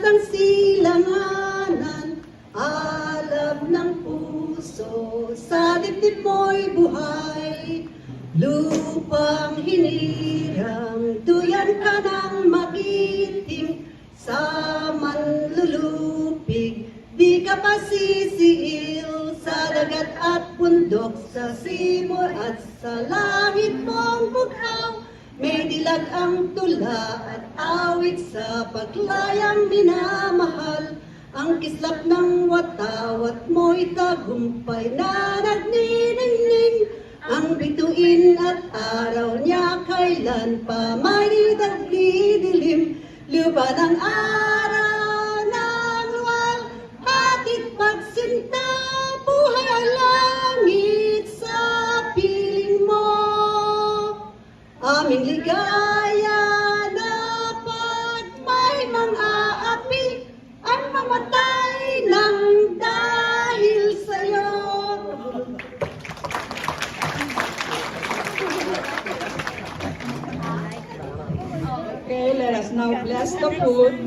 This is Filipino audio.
ang silanganan, alab ng puso, sa dibdib mo'y buhay. Lupang hinirang, duyan ka ng magiting, sa manlulupig, di ka pasisiil, sa dagat at bundok, sa simol at sa langit mong bughaw. May dilag ang tula at awit sa paglayang minamahal. Ang kislap ng watawat mo'y tagumpay na nagniningning. Ang bituin at araw niya kailan pa may naglidilim. Lupa ng araw ng luwal, hatid pagsinta, buhay ang langit sa piling mo. Aming ligaya dapat may mang-aapi, ang mamatay ng dahil sa'yo. Okay, let us now bless the food.